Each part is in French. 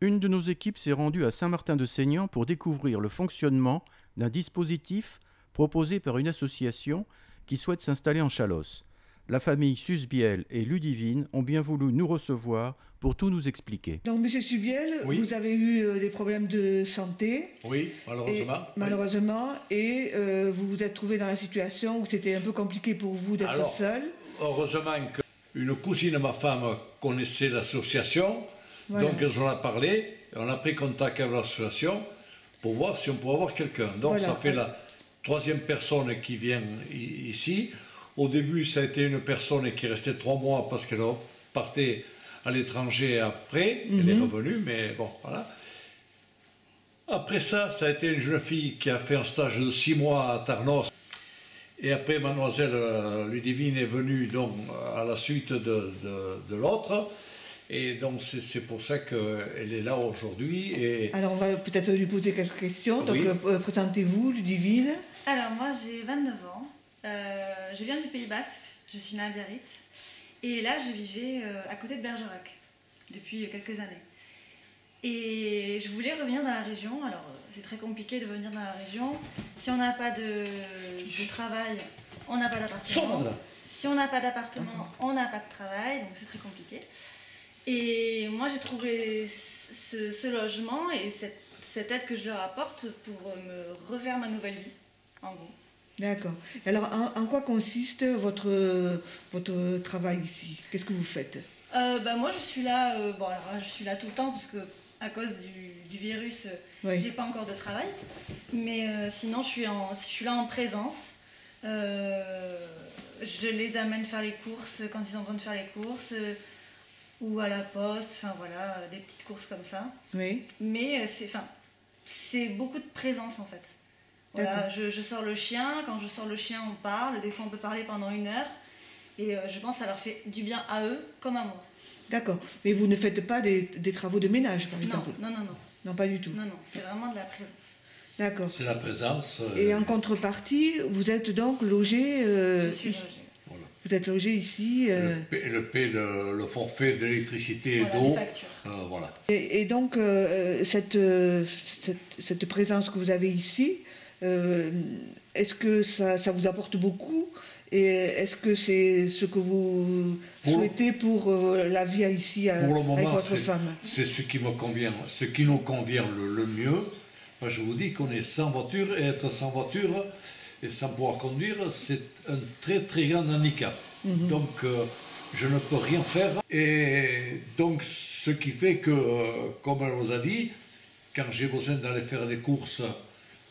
Une de nos équipes s'est rendue à Saint-Martin-de-Seignan pour découvrir le fonctionnement d'un dispositif proposé par une association qui souhaite s'installer en Chalosse. La famille Susbiel et Ludivine ont bien voulu nous recevoir pour tout nous expliquer. Donc, Monsieur Susbiel, oui. Vous avez eu des problèmes de santé. Oui, malheureusement. Malheureusement, et vous vous êtes trouvé dans la situation où c'était un peu compliqué pour vous d'être seul. Heureusement qu'une cousine de ma femme connaissait l'association, voilà. Donc elle en a parlé, on a pris contact avec l'association pour voir si on pouvait avoir quelqu'un. Donc voilà. Ça fait la troisième personne qui vient ici. Au début, ça a été une personne qui restait 3 mois parce qu'elle partait à l'étranger après. Elle est revenue, mais bon, voilà. Après ça, ça a été une jeune fille qui a fait un stage de 6 mois à Tarnos. Et après, mademoiselle Ludivine est venue donc, à la suite de l'autre. Et donc, c'est pour ça qu'elle est là aujourd'hui. Et... Alors, on va peut-être lui poser quelques questions. Oui. Donc, présentez-vous, Ludivine. Alors, moi, j'ai 29 ans. Je viens du Pays Basque. Je suis née à Biarritz. Et là, je vivais à côté de Bergerac depuis quelques années. Et je voulais revenir dans la région. Alors, c'est très compliqué de venir dans la région. Si on n'a pas de travail, on n'a pas d'appartement. Si on n'a pas d'appartement, on n'a pas de travail. Donc, c'est très compliqué. Et moi, j'ai trouvé ce logement et cette aide que je leur apporte pour me refaire ma nouvelle vie, en gros. D'accord. Alors, en quoi consiste votre travail ici? Qu'est-ce que vous faites? Moi, je suis là, je suis là tout le temps parce que à cause du virus, oui. J'ai pas encore de travail. Mais sinon, je suis là en présence. Je les amène faire les courses quand ils ont besoin de faire les courses. Ou à la poste, enfin voilà, des petites courses comme ça. Oui. Mais c'est beaucoup de présence en fait. Voilà, je sors le chien, quand je sors le chien on parle, des fois on peut parler pendant 1 heure. Et je pense que ça leur fait du bien à eux comme à moi. D'accord, mais vous ne faites pas des travaux de ménage par exemple? Non. Non, pas du tout. Non, c'est vraiment de la présence. D'accord. C'est la présence. Et en contrepartie, vous êtes donc logé... Je suis logée. Vous êtes logé ici. Le forfait d'électricité et voilà, d'eau. Voilà. Et donc, cette présence que vous avez ici, est-ce que ça vous apporte beaucoup? Et est-ce que c'est ce que vous souhaitez pour la vie ici avec votre femme? C'est ce qui me convient, ce qui nous convient le mieux. Moi, je vous dis qu'on est sans voiture et être sans voiture et sans pouvoir conduire, c'est un très très grand handicap. Donc, je ne peux rien faire. Et donc, ce qui fait que, comme elle vous a dit, quand j'ai besoin d'aller faire des courses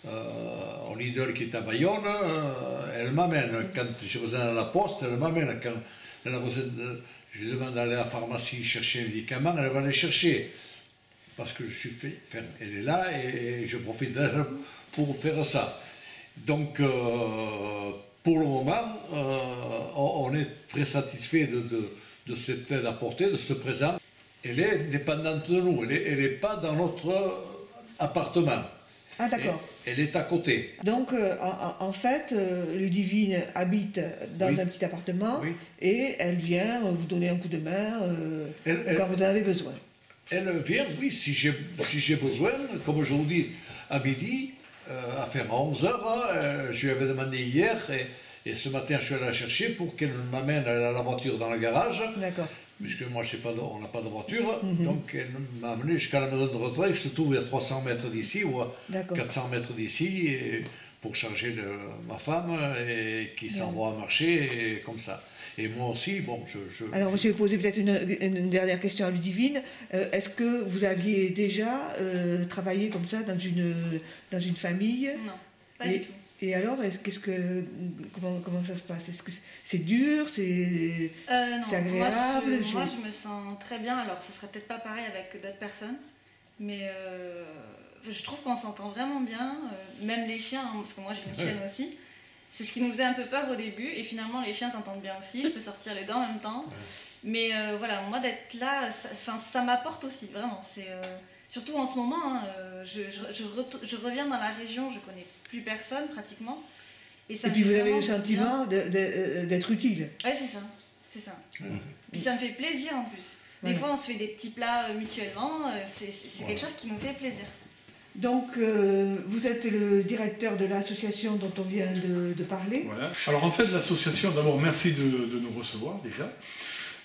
au Lidl qui est à Bayonne, elle m'amène. Quand j'ai besoin d'aller à la poste, elle m'amène. Quand elle a besoin je lui demande d'aller à la pharmacie chercher un médicament, elle va les chercher. Parce que elle est là et je profite d'elle pour faire ça. Donc, pour le moment, on est très satisfait de cette aide apportée, de ce présent. Elle est dépendante de nous, elle n'est pas dans notre appartement. Ah d'accord. Elle est à côté. Donc, en fait, Ludivine habite dans un petit appartement et elle vient vous donner un coup de main quand vous en avez besoin. Elle vient, oui, si j'ai besoin, comme je vous dis, à midi, à faire 11h, je lui avais demandé hier, et ce matin je suis allé la chercher pour qu'elle m'amène la voiture dans le garage. D'accord. Puisque moi, on n'a pas de voiture, donc elle m'a amené jusqu'à la maison de retraite, qui se trouve à 300 mètres d'ici, ou à 400 mètres d'ici, pour charger ma femme, et qui s'envoie à marcher, et comme ça. Et moi aussi, bon, Alors, je vais poser peut-être une dernière question à Ludivine. Est-ce que vous aviez déjà travaillé comme ça dans une famille? Non, pas du tout. Et alors, comment ça se passe? Est-ce que c'est dur? C'est agréable? Moi, je me sens très bien. Alors, ce serait peut-être pas pareil avec d'autres personnes, mais je trouve qu'on s'entend vraiment bien. Même les chiens, parce que moi j'ai une chienne aussi. C'est ce qui nous faisait un peu peur au début, et finalement les chiens s'entendent bien aussi. Je peux sortir les dents en même temps. Mais voilà, moi d'être là, ça m'apporte aussi, vraiment. Surtout en ce moment, hein, je reviens dans la région, je connais plus personne pratiquement. Et puis vous avez le sentiment d'être utile. Oui, c'est ça. Puis ça me fait plaisir en plus. Des fois, on se fait des petits plats mutuellement. C'est quelque chose qui nous fait plaisir. Donc, vous êtes le directeur de l'association dont on vient de parler. Voilà. Alors en fait, l'association, d'abord, merci de nous recevoir déjà,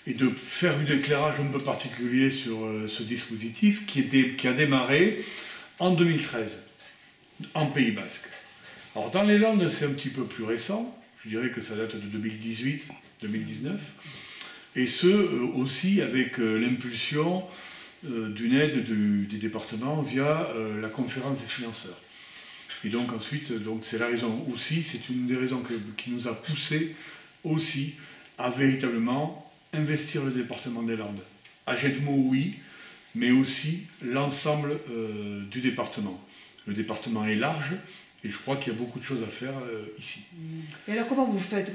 et de faire un éclairage un peu particulier sur ce dispositif qui a démarré en 2013, en Pays Basque. Alors dans les Landes, c'est un petit peu plus récent, je dirais que ça date de 2018-2019, et ce aussi avec l'impulsion d'une aide des départements via la conférence des financeurs. Et donc ensuite, c'est la raison aussi, c'est une des raisons qui nous a poussé aussi à véritablement investir le département des Landes. À Gedmo, oui, mais aussi l'ensemble du département. Le département est large et je crois qu'il y a beaucoup de choses à faire ici. Et alors comment vous faites,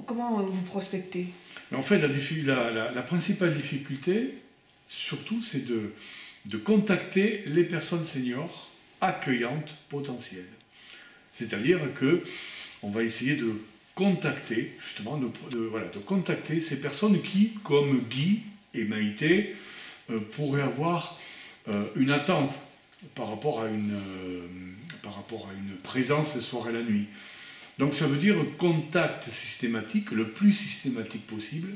comment vous prospectez? En fait, la principale difficulté, surtout, c'est de contacter les personnes seniors accueillantes potentielles. C'est-à-dire qu'on va essayer de contacter, justement, de contacter ces personnes qui, comme Guy et Maïté, pourraient avoir une attente par rapport à une présence le soir et la nuit. Donc ça veut dire contact systématique, le plus systématique possible,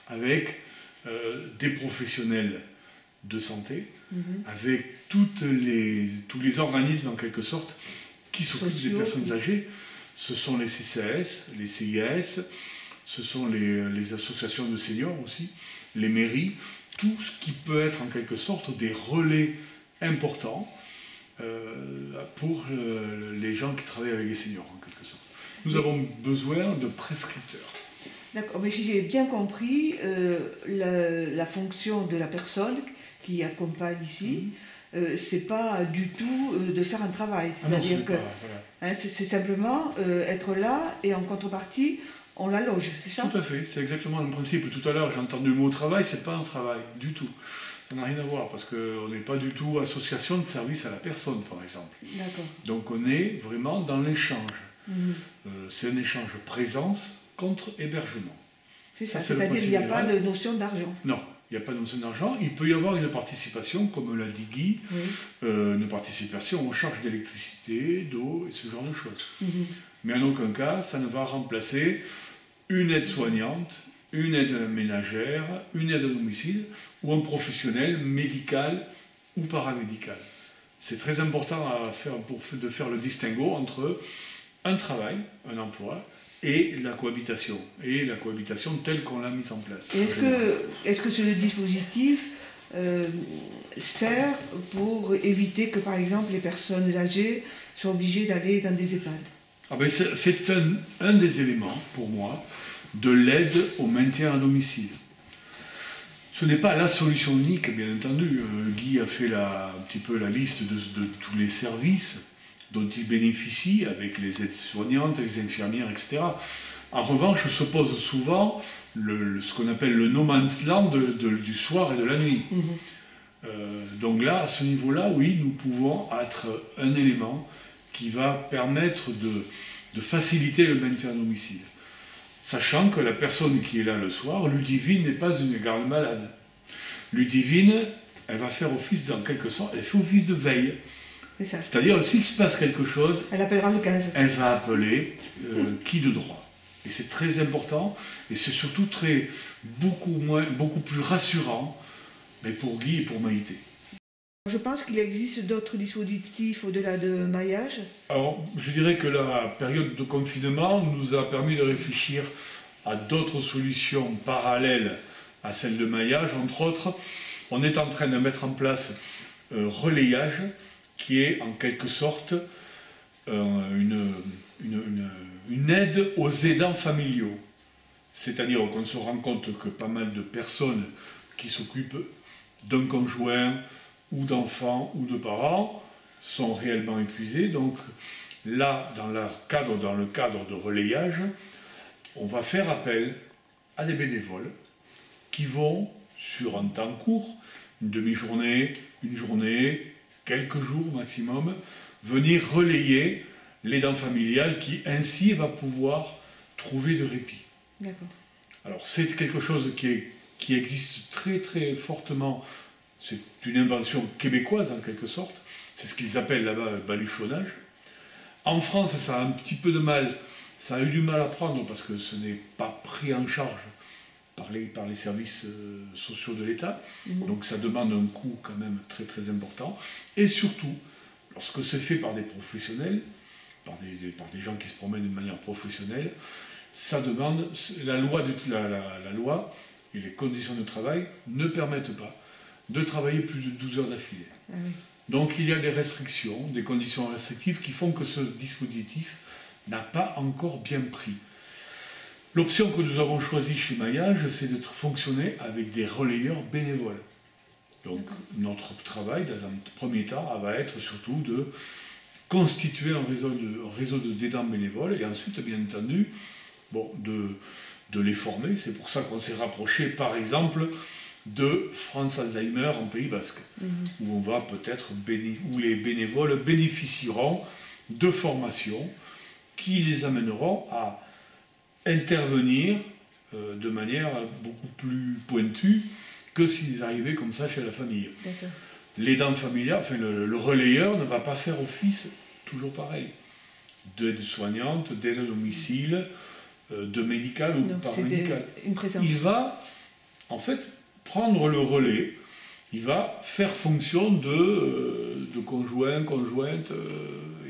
avec des professionnels de santé, avec tous les organismes en quelque sorte qui s'occupent des personnes âgées. Ce sont les CCAS, les CIAS, ce sont les associations de seniors aussi, les mairies, tout ce qui peut être en quelque sorte des relais importants pour les gens qui travaillent avec les seniors en quelque sorte. Nous avons besoin de prescripteurs. D'accord, mais si j'ai bien compris, la fonction de la personne qui accompagne ici, c'est pas du tout de faire un travail. C'est-à-dire que c'est simplement être là et en contrepartie, on la loge, c'est ça? Tout à fait, c'est exactement le principe. Tout à l'heure, j'ai entendu le mot travail, c'est pas un travail du tout. Ça n'a rien à voir parce qu'on n'est pas du tout association de service à la personne, par exemple. D'accord. Donc on est vraiment dans l'échange. C'est un échange présence contre hébergement. C'est ça, c'est-à-dire qu'il n'y a pas de notion d'argent. Non, il n'y a pas de notion d'argent. Il peut y avoir une participation, comme l'a dit Guy, une participation aux charges d'électricité, d'eau et ce genre de choses. Mais en aucun cas, ça ne va remplacer une aide-soignante, une aide ménagère, une aide à domicile ou un professionnel médical ou paramédical. C'est très important de faire le distinguo entre un travail, un emploi, et la cohabitation telle qu'on l'a mise en place. Est-ce que ce dispositif sert pour éviter que, par exemple, les personnes âgées soient obligées d'aller dans des EHPAD? C'est un des éléments, pour moi, de l'aide au maintien à domicile. Ce n'est pas la solution unique, bien entendu. Guy a fait un petit peu la liste de tous les services dont il bénéficie avec les aides-soignantes, les infirmières, etc. En revanche, se pose souvent ce qu'on appelle le no man's land du soir et de la nuit. Donc là, à ce niveau-là, oui, nous pouvons être un élément qui va permettre de faciliter le maintien à domicile. Sachant que la personne qui est là le soir, Ludivine n'est pas une garde malade. Ludivine, elle va faire office, en quelque sorte, elle fait office de veille. C'est-à-dire, s'il se passe quelque chose, elle appellera le 15. Elle va appeler qui de droit. Et c'est très important, et c'est surtout beaucoup plus rassurant, mais pour Guy et pour Maïté. Je pense qu'il existe d'autres dispositifs au-delà de maillage. Alors, je dirais que la période de confinement nous a permis de réfléchir à d'autres solutions parallèles à celles de maillage. Entre autres, on est en train de mettre en place relayage, qui est en quelque sorte une aide aux aidants familiaux. C'est-à-dire qu'on se rend compte que pas mal de personnes qui s'occupent d'un conjoint ou d'enfants ou de parents sont réellement épuisés. Donc là, dans le cadre de relayage, on va faire appel à des bénévoles qui vont, sur un temps court, une demi-journée, une journée, quelques jours maximum, venir relayer l'aidant familial qui ainsi va pouvoir trouver de répit. D'accord. Alors c'est quelque chose qui est qui existe très très fortement. C'est une invention québécoise en quelque sorte. C'est ce qu'ils appellent là-bas le baluchonnage. En France, ça a un petit peu de mal. Ça a eu du mal à prendre parce que ce n'est pas pris en charge par les services sociaux de l'État. Donc ça demande un coût quand même très très important. Et surtout, lorsque c'est fait par des professionnels, par des gens qui se promènent de manière professionnelle, ça demande, la loi et les conditions de travail ne permettent pas de travailler plus de 12 heures d'affilée. Ah oui. Donc il y a des restrictions, des conditions restrictives qui font que ce dispositif n'a pas encore bien pris. L'option que nous avons choisie chez Maillage, c'est de fonctionner avec des relayeurs bénévoles. Donc notre travail, dans un premier temps, va être surtout de constituer un réseau d'aidants bénévoles et ensuite, bien entendu, de les former. C'est pour ça qu'on s'est rapproché, par exemple, de France Alzheimer en Pays Basque, où on va peut-être où les bénévoles bénéficieront de formations qui les amèneront à intervenir de manière beaucoup plus pointue que s'ils arrivaient comme ça chez la famille. L'aidant familial, enfin le relayeur ne va pas faire office toujours pareil d'aide-soignante, d'aide à domicile, de médical ou paramédical. Il va en fait prendre le relais, il va faire fonction de conjoint, conjointe,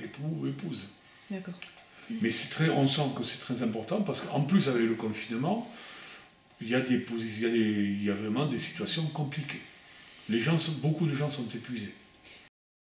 époux, épouse. D'accord. Mais on sent que c'est très important parce qu'en plus avec le confinement, il y a vraiment des situations compliquées. Beaucoup de gens sont épuisés.